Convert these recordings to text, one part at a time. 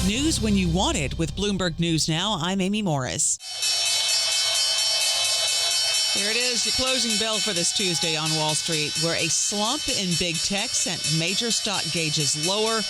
News when you want it with Bloomberg News Now. I'm Amy Morris. Here it is, your closing bell for this Tuesday on Wall Street, where a slump in big tech sent major stock gauges lower,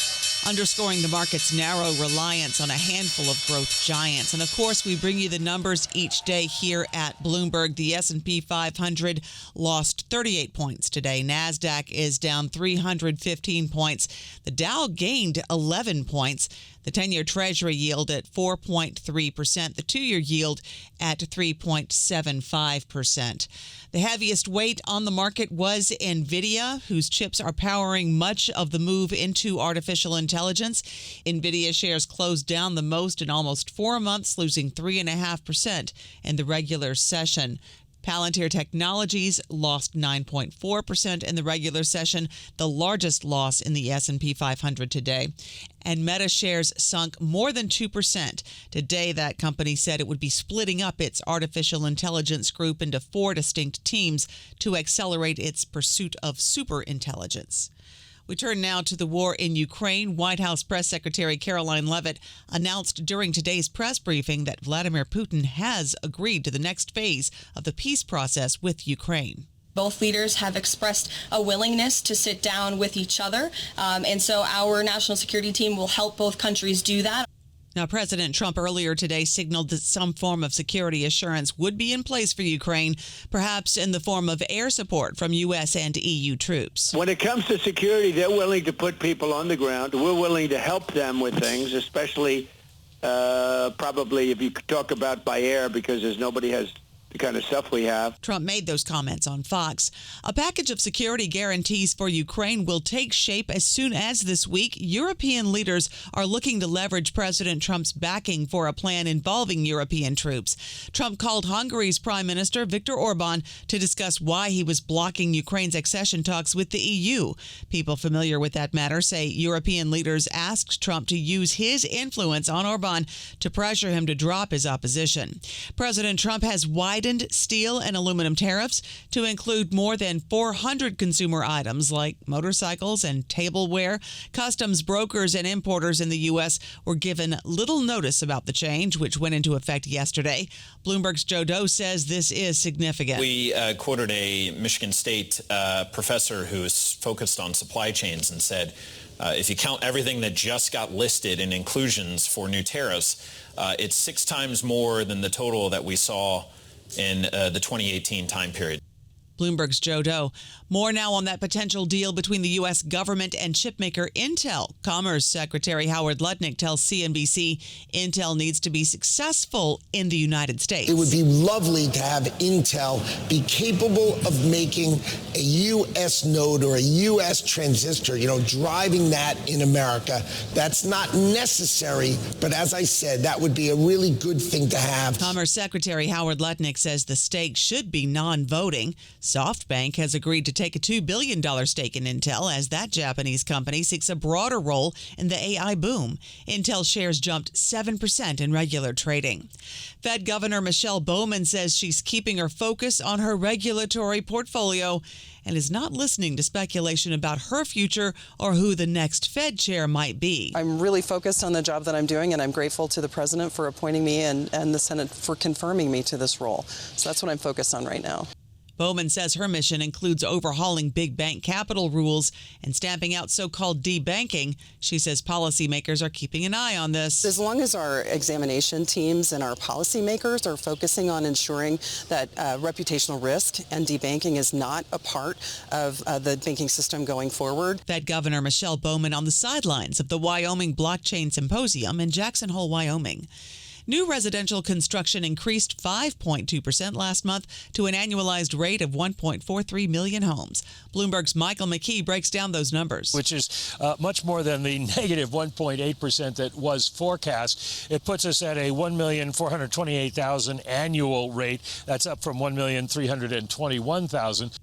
underscoring the market's narrow reliance on a handful of growth giants. And of course, we bring you the numbers each day here at Bloomberg. The S&P 500 lost 38 points today. NASDAQ is down 315 points. The Dow gained 11 points. The 10-year Treasury yield at 4.3%. The 2-year yield at 3.75%. The heaviest weight on the market was NVIDIA, whose chips are powering much of the move into artificial intelligence. NVIDIA shares closed down the most in almost 4 months, losing 3.5% in the regular session. Palantir Technologies lost 9.4% in the regular session, the largest loss in the S&P 500 today. And Meta shares sunk more than 2%. Today, that company said it would be splitting up its artificial intelligence group into 4 distinct teams to accelerate its pursuit of superintelligence. We turn now to the war in Ukraine. White House Press Secretary Caroline Leavitt announced during today's press briefing that Vladimir Putin has agreed to the next phase of the peace process with Ukraine. Both leaders have expressed a willingness to sit down with each other, and so our national security team will help both countries do that. Now, President Trump earlier today signaled that some form of security assurance would be in place for Ukraine, perhaps in the form of air support from U.S. and EU troops. When it comes to security, they're willing to put people on the ground. We're willing to help them with things, especially probably if you could talk about by air, because there's nobody has the kind of stuff we have. Trump made those comments on Fox. A package of security guarantees for Ukraine will take shape as soon as this week. European leaders are looking to leverage President Trump's backing for a plan involving European troops. Trump called Hungary's Prime Minister Viktor Orban to discuss why he was blocking Ukraine's accession talks with the EU. People familiar with that matter say European leaders asked Trump to use his influence on Orban to pressure him to drop his opposition. President Trump has widened steel and aluminum tariffs to include more than 400 consumer items like motorcycles and tableware. Customs brokers and importers in the U.S. were given little notice about the change, which went into effect yesterday. Bloomberg's Joe Doe says this is significant. We quoted a Michigan State professor who is focused on supply chains and said, if you count everything that just got listed in inclusions for new tariffs, it's 6 times more than the total that we saw in the 2018 time period. Bloomberg's Joe Doe. More now on that potential deal between the U.S. government and chipmaker Intel. Commerce Secretary Howard Lutnick tells CNBC Intel needs to be successful in the United States. It would be lovely to have Intel be capable of making a U.S. node or a U.S. transistor, driving that in America. That's not necessary, but as I said, that would be a really good thing to have. Commerce Secretary Howard Lutnick says the stake should be non-voting. SoftBank has agreed to take a $2 billion stake in Intel as that Japanese company seeks a broader role in the AI boom. Intel shares jumped 7% in regular trading. Fed Governor Michelle Bowman says she's keeping her focus on her regulatory portfolio and is not listening to speculation about her future or who the next Fed chair might be. I'm really focused on the job that I'm doing, and I'm grateful to the president for appointing me and the Senate for confirming me to this role. So that's what I'm focused on right now. Bowman says her mission includes overhauling big bank capital rules and stamping out so-called debanking. She says policymakers are keeping an eye on this. As long as our examination teams and our policymakers are focusing on ensuring that reputational risk and debanking is not a part of the banking system going forward. Fed Governor Michelle Bowman on the sidelines of the Wyoming Blockchain Symposium in Jackson Hole, Wyoming. New residential construction increased 5.2% last month to an annualized rate of 1.43 million homes. Bloomberg's Michael McKee breaks down those numbers. Which is much more than the negative 1.8% that was forecast. It puts us at a 1,428,000 annual rate. That's up from 1,321,000.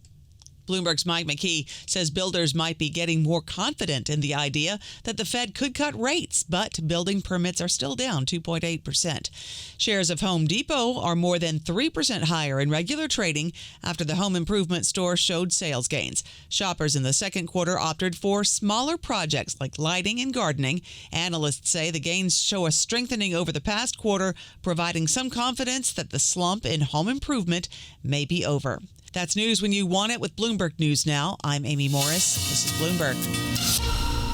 Bloomberg's Mike McKee says builders might be getting more confident in the idea that the Fed could cut rates, but building permits are still down 2.8%. Shares of Home Depot are more than 3% higher in regular trading after the home improvement store showed sales gains. Shoppers in the second quarter opted for smaller projects like lighting and gardening. Analysts say the gains show a strengthening over the past quarter, providing some confidence that the slump in home improvement may be over. That's news when you want it with Bloomberg News Now. I'm Amy Morris. This is Bloomberg.